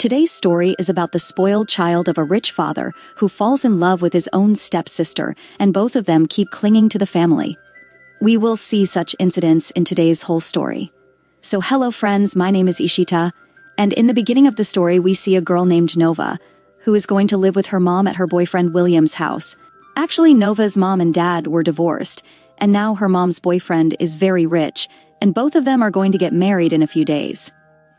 Today's story is about the spoiled child of a rich father who falls in love with his own stepsister, and both of them keep clinging to the family. We will see such incidents in today's whole story. So hello friends, my name is Ishita, and in the beginning of the story we see a girl named Nova, who is going to live with her mom at her boyfriend William's house. Actually, Nova's mom and dad were divorced, and now her mom's boyfriend is very rich, and both of them are going to get married in a few days.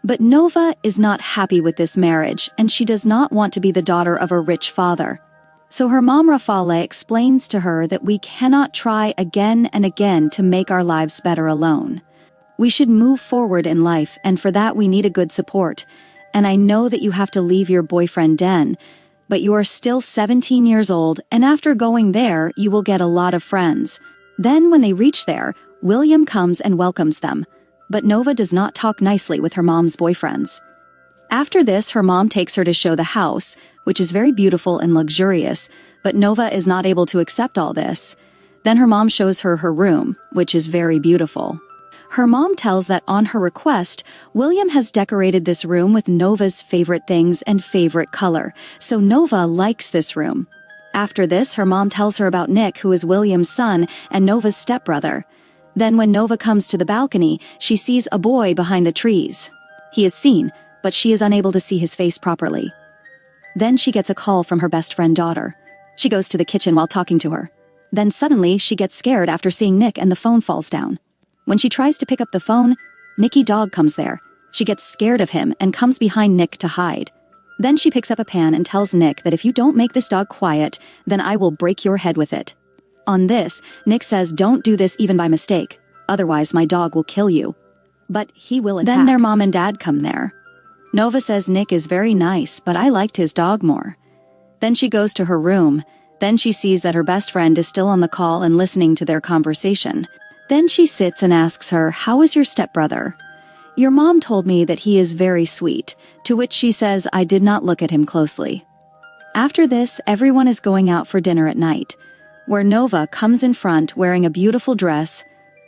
But Nova is not happy with this marriage, and she does not want to be the daughter of a rich father. So her mom Rafale explains to her that we cannot try again and again to make our lives better alone. We should move forward in life, and for that we need a good support. And I know that you have to leave your boyfriend Den, but you are still 17 years old, and after going there, you will get a lot of friends. Then when they reach there, William comes and welcomes them. But Nova does not talk nicely with her mom's boyfriends. After this, her mom takes her to show the house, which is very beautiful and luxurious, but Nova is not able to accept all this. Then her mom shows her her room, which is very beautiful. Her mom tells that on her request, William has decorated this room with Nova's favorite things and favorite color, so Nova likes this room. After this, her mom tells her about Nick, who is William's son and Nova's stepbrother. Then when Nova comes to the balcony, she sees a boy behind the trees. He is seen, but she is unable to see his face properly. Then she gets a call from her best friend daughter. She goes to the kitchen while talking to her. Then suddenly she gets scared after seeing Nick and the phone falls down. When she tries to pick up the phone, Nicky Dog comes there. She gets scared of him and comes behind Nick to hide. Then she picks up a pan and tells Nick that if you don't make this dog quiet, then I will break your head with it. On this, Nick says don't do this even by mistake, otherwise my dog will kill you. But he will attack. Then their mom and dad come there. Nova says Nick is very nice, but I liked his dog more. Then she goes to her room. Then she sees that her best friend is still on the call and listening to their conversation. Then she sits and asks her, "How is your stepbrother?" "Your mom told me that he is very sweet," to which she says, "I did not look at him closely." After this, everyone is going out for dinner at night, where Nova comes in front wearing a beautiful dress.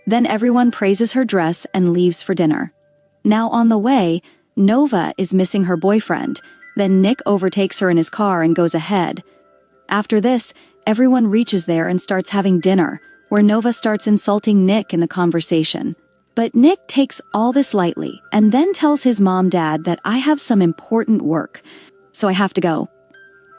Then everyone praises her dress and leaves for dinner. Now on the way, Nova is missing her boyfriend. Then Nick overtakes her in his car and goes ahead. After this, everyone reaches there and starts having dinner, where Nova starts insulting Nick in the conversation. But Nick takes all this lightly and then tells his mom-dad that I have some important work, so I have to go.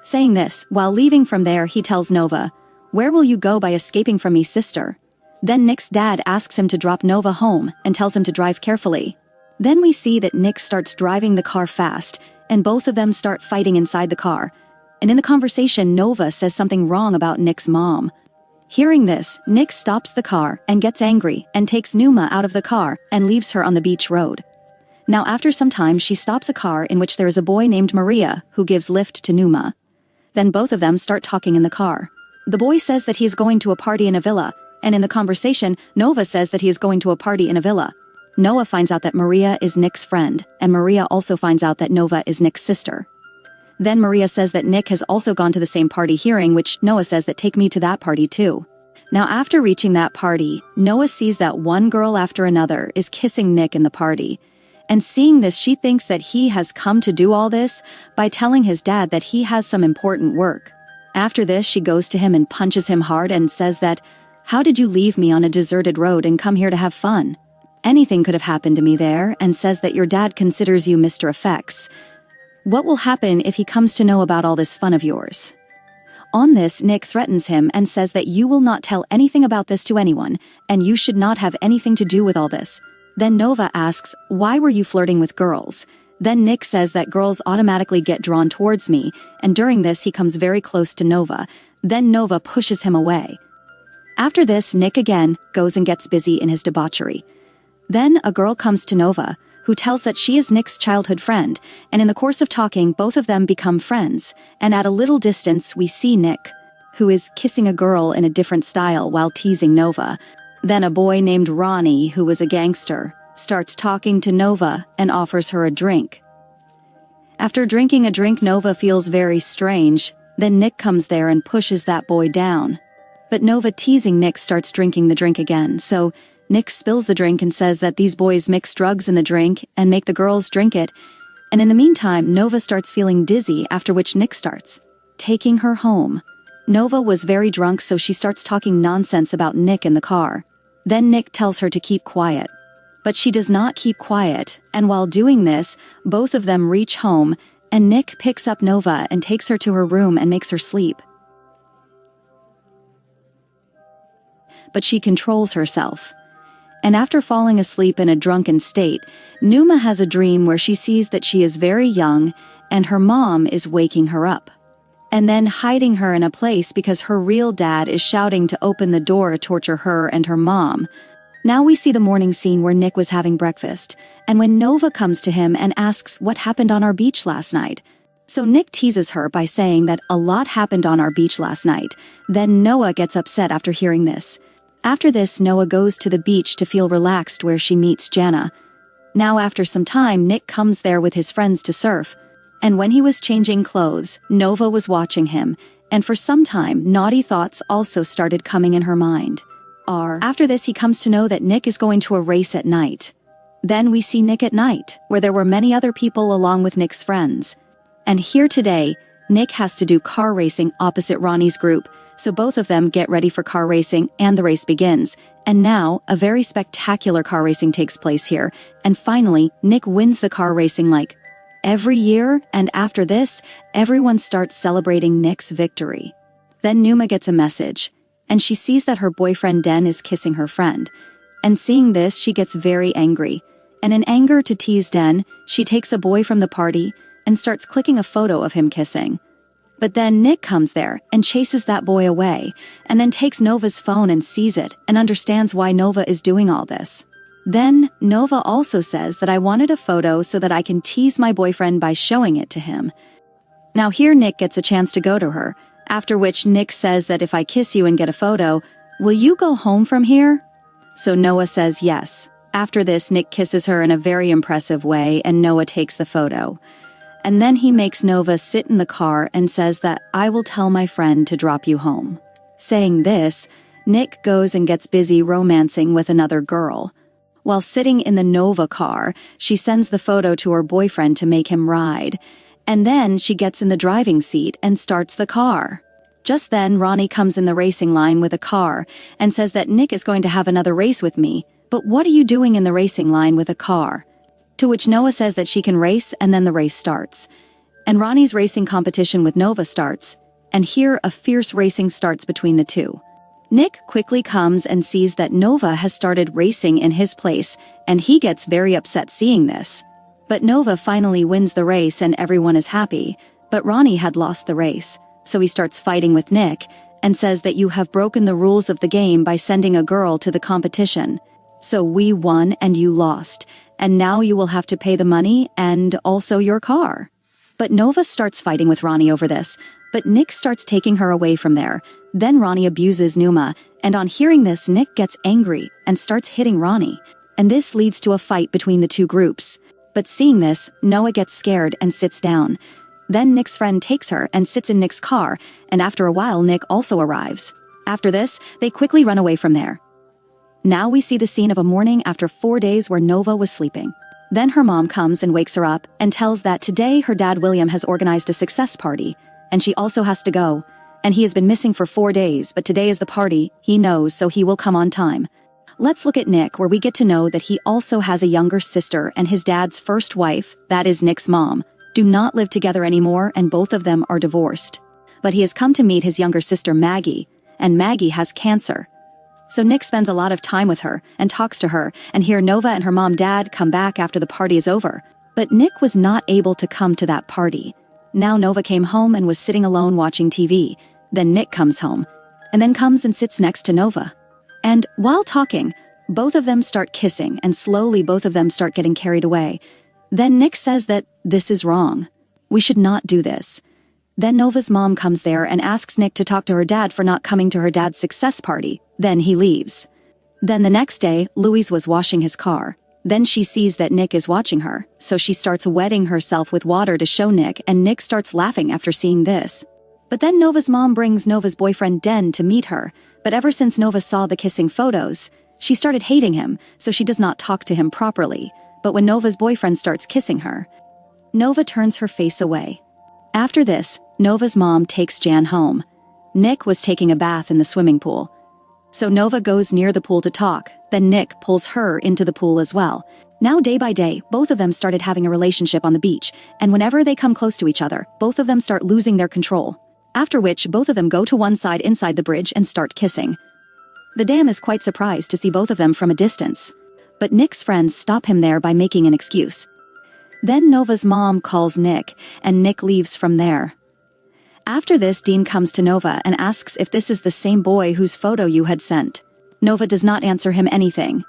Saying this, while leaving from there, he tells Nova, "Where will you go by escaping from me, sister?" Then Nick's dad asks him to drop Nova home and tells him to drive carefully. Then we see that Nick starts driving the car fast, and both of them start fighting inside the car. And in the conversation, Nova says something wrong about Nick's mom. Hearing this, Nick stops the car and gets angry and takes Numa out of the car and leaves her on the beach road. Now after some time, she stops a car in which there is a boy named Maria who gives lift to Numa. Then both of them start talking in the car. The boy says that he is going to a party in a villa, and in the conversation, Nova says that he is going to a party in a villa. Noah finds out that Maria is Nick's friend, and Maria also finds out that Nova is Nick's sister. Then Maria says that Nick has also gone to the same party, hearing which Noah says that take me to that party too. Now after reaching that party, Noah sees that one girl after another is kissing Nick in the party. And seeing this, she thinks that he has come to do all this by telling his dad that he has some important work. After this, she goes to him and punches him hard and says that, "How did you leave me on a deserted road and come here to have fun? Anything could have happened to me there," and says that your dad considers you Mr. Effects. What will happen if he comes to know about all this fun of yours? On this, Nick threatens him and says that you will not tell anything about this to anyone, and you should not have anything to do with all this. Then Nova asks, "Why were you flirting with girls?" Then Nick says that girls automatically get drawn towards me, and during this he comes very close to Nova. Then Nova pushes him away. After this, Nick again goes and gets busy in his debauchery. Then a girl comes to Nova, who tells that she is Nick's childhood friend, and in the course of talking, both of them become friends, and at a little distance we see Nick, who is kissing a girl in a different style while teasing Nova. Then a boy named Ronnie, who was a gangster, starts talking to Nova and offers her a drink. After drinking a drink, Nova feels very strange. Then Nick comes there and pushes that boy down. But Nova, teasing Nick, starts drinking the drink again, so Nick spills the drink and says that these boys mix drugs in the drink and make the girls drink it, And in the meantime, Nova starts feeling dizzy, after which Nick starts taking her home. Nova was very drunk, so she starts talking nonsense about Nick in the car. Then Nick tells her to keep quiet. But she does not keep quiet, and while doing this, both of them reach home, and Nick picks up Nova and takes her to her room and makes her sleep. But she controls herself. And after falling asleep in a drunken state, Numa has a dream where she sees that she is very young and her mom is waking her up, and then hiding her in a place because her real dad is shouting to open the door to torture her and her mom. Now we see the morning scene where Nick was having breakfast, and when Nova comes to him and asks what happened on our beach last night. So Nick teases her by saying that a lot happened on our beach last night. Then Noah gets upset after hearing this. After this, Noah goes to the beach to feel relaxed where she meets Jana. Now after some time, Nick comes there with his friends to surf. And when he was changing clothes, Nova was watching him, and for some time, naughty thoughts also started coming in her mind. After this, he comes to know that Nick is going to a race at night. Then we see Nick at night, where there were many other people along with Nick's friends. And here today, Nick has to do car racing opposite Ronnie's group, so both of them get ready for car racing and the race begins. And now, a very spectacular car racing takes place here, and finally, Nick wins the car racing like every year, and after this, everyone starts celebrating Nick's victory. Then Numa gets a message, and she sees that her boyfriend Den is kissing her friend. And seeing this, she gets very angry. And in anger to tease Den, she takes a boy from the party and starts clicking a photo of him kissing. But then Nick comes there and chases that boy away, and then takes Nova's phone and sees it and understands why Nova is doing all this. Then Nova also says that I wanted a photo so that I can tease my boyfriend by showing it to him. Now here Nick gets a chance to go to her, after which Nick says that if I kiss you and get a photo, will you go home from here? So Noah says yes. After this, Nick kisses her in a very impressive way, and Noah takes the photo. And then he makes Nova sit in the car and says that I will tell my friend to drop you home. Saying this, Nick goes and gets busy romancing with another girl. While sitting in the Nova car, she sends the photo to her boyfriend to make him ride. And then she gets in the driving seat and starts the car. Just then, Ronnie comes in the racing line with a car and says that Nick is going to have another race with me. But what are you doing in the racing line with a car? To which Noah says that she can race, and then the race starts. And Ronnie's racing competition with Nova starts, and here a fierce racing starts between the two. Nick quickly comes and sees that Nova has started racing in his place, and he gets very upset seeing this. But Nova finally wins the race and everyone is happy, but Ronnie had lost the race, so he starts fighting with Nick and says that you have broken the rules of the game by sending a girl to the competition. So we won and you lost, and now you will have to pay the money and also your car. But Nova starts fighting with Ronnie over this, but Nick starts taking her away from there. Then Ronnie abuses Numa, and on hearing this, Nick gets angry and starts hitting Ronnie, and this leads to a fight between the two groups. But seeing this, Noah gets scared and sits down. Then Nick's friend takes her and sits in Nick's car, and after a while Nick also arrives. After this, they quickly run away from there. Now we see the scene of a morning after 4 days where Nova was sleeping. Then her mom comes and wakes her up and tells that today her dad William has organized a success party, and she also has to go. And he has been missing for 4 days, but today is the party, he knows, so he will come on time. Let's look at Nick, where we get to know that he also has a younger sister, and his dad's first wife, that is Nick's mom, do not live together anymore, and both of them are divorced. But he has come to meet his younger sister Maggie, and Maggie has cancer. So Nick spends a lot of time with her and talks to her, and here Nova and her mom-dad come back after the party is over. But Nick was not able to come to that party. Now Nova came home and was sitting alone watching TV. Then Nick comes home, and then comes and sits next to Nova. And while talking, both of them start kissing, and slowly both of them start getting carried away. Then Nick says that this is wrong. We should not do this. Then Nova's mom comes there and asks Nick to talk to her dad for not coming to her dad's success party. Then he leaves. Then the next day, Louise was washing his car. Then she sees that Nick is watching her, so she starts wetting herself with water to show Nick, and Nick starts laughing after seeing this. But then Nova's mom brings Nova's boyfriend Den to meet her, but ever since Nova saw the kissing photos, she started hating him, so she does not talk to him properly. But when Nova's boyfriend starts kissing her, Nova turns her face away. After this, Nova's mom takes Jan home. Nick was taking a bath in the swimming pool. So Nova goes near the pool to talk, then Nick pulls her into the pool as well. Now day by day, both of them started having a relationship on the beach, and whenever they come close to each other, both of them start losing their control. After which, both of them go to one side inside the bridge and start kissing. The dam is quite surprised to see both of them from a distance. But Nick's friends stop him there by making an excuse. Then Nova's mom calls Nick, and Nick leaves from there. After this, Dean comes to Nova and asks if this is the same boy whose photo you had sent. Nova does not answer him anything.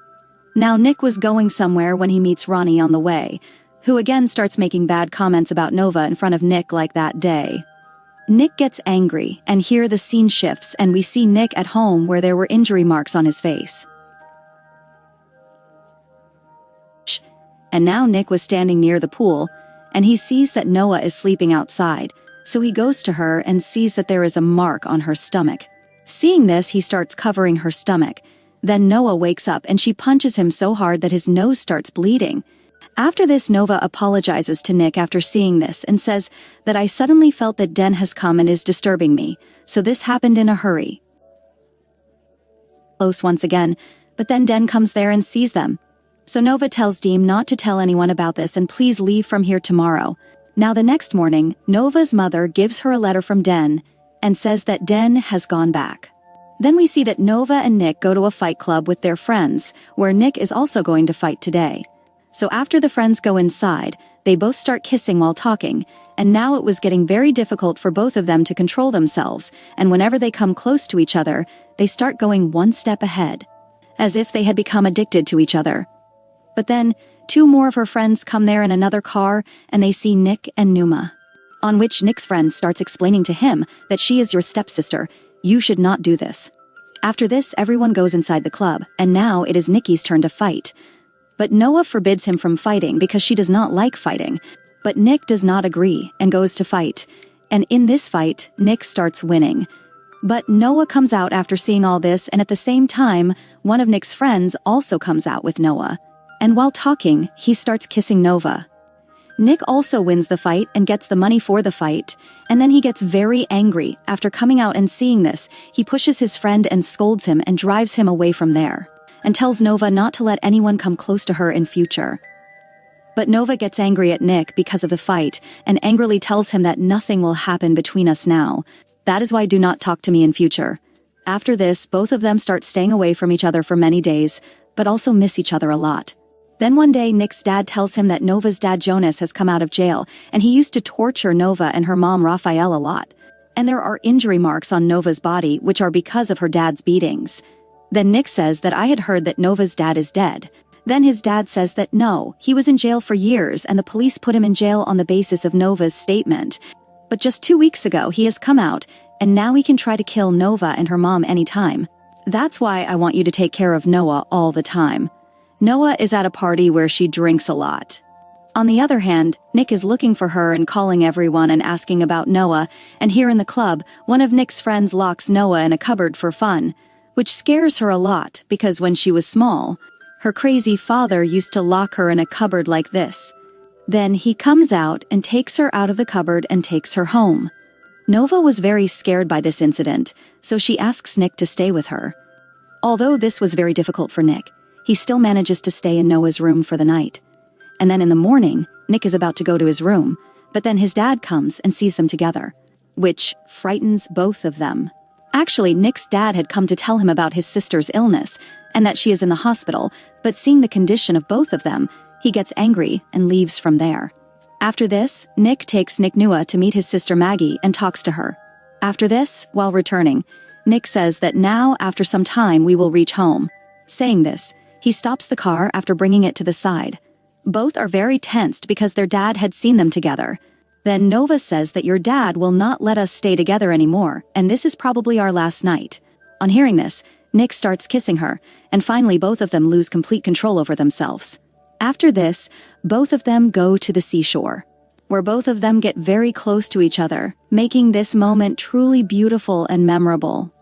Now Nick was going somewhere when he meets Ronnie on the way, who again starts making bad comments about Nova in front of Nick like that day. Nick gets angry, and here the scene shifts and we see Nick at home where there were injury marks on his face. And now Nick was standing near the pool, and he sees that Noah is sleeping outside, so he goes to her and sees that there is a mark on her stomach. Seeing this, he starts covering her stomach. Then Noah wakes up and she punches him so hard that his nose starts bleeding. After this, Nova apologizes to Nick after seeing this and says that I suddenly felt that Den has come and is disturbing me, so this happened in a hurry. Close once again, but then Den comes there and sees them. So Nova tells Dean not to tell anyone about this and please leave from here tomorrow. Now the next morning, Nova's mother gives her a letter from Den and says that Den has gone back. Then we see that Nova and Nick go to a fight club with their friends, where Nick is also going to fight today. So after the friends go inside, they both start kissing while talking, and now it was getting very difficult for both of them to control themselves, and whenever they come close to each other, they start going one step ahead, as if they had become addicted to each other. But then, two more of her friends come there in another car, and they see Nick and Numa. On which Nick's friend starts explaining to him that she is your stepsister, you should not do this. After this, everyone goes inside the club, and now it is Nikki's turn to fight. But Noah forbids him from fighting because she does not like fighting. But Nick does not agree and goes to fight. And in this fight, Nick starts winning. But Noah comes out after seeing all this, and at the same time, one of Nick's friends also comes out with Noah. And while talking, he starts kissing Nova. Nick also wins the fight and gets the money for the fight, and then he gets very angry. After coming out and seeing this, he pushes his friend and scolds him and drives him away from there, and tells Nova not to let anyone come close to her in future. But Nova gets angry at Nick because of the fight, and angrily tells him that nothing will happen between us now. That is why do not talk to me in future. After this, both of them start staying away from each other for many days, but also miss each other a lot. Then one day, Nick's dad tells him that Nova's dad Jonas has come out of jail, and he used to torture Nova and her mom Raphael a lot. And there are injury marks on Nova's body, which are because of her dad's beatings. Then Nick says that I had heard that Nova's dad is dead. Then his dad says that no, he was in jail for years and the police put him in jail on the basis of Nova's statement. But just 2 weeks ago, he has come out, and now he can try to kill Nova and her mom anytime. That's why I want you to take care of Noah all the time. Noah is at a party where she drinks a lot. On the other hand, Nick is looking for her and calling everyone and asking about Noah, and here in the club, one of Nick's friends locks Noah in a cupboard for fun, which scares her a lot because when she was small, her crazy father used to lock her in a cupboard like this. Then he comes out and takes her out of the cupboard and takes her home. Nova was very scared by this incident, so she asks Nick to stay with her. Although this was very difficult for Nick, he still manages to stay in Noah's room for the night. And then in the morning, Nick is about to go to his room, but then his dad comes and sees them together, which frightens both of them. Actually, Nick's dad had come to tell him about his sister's illness and that she is in the hospital, but seeing the condition of both of them, he gets angry and leaves from there. After this, Nick takes Nick Nua to meet his sister Maggie and talks to her. After this, while returning, Nick says that now, after some time, we will reach home. Saying this, he stops the car after bringing it to the side. Both are very tensed because their dad had seen them together. Then Nova says that your dad will not let us stay together anymore, and this is probably our last night. On hearing this, Nick starts kissing her, and finally both of them lose complete control over themselves. After this, both of them go to the seashore, where both of them get very close to each other, making this moment truly beautiful and memorable.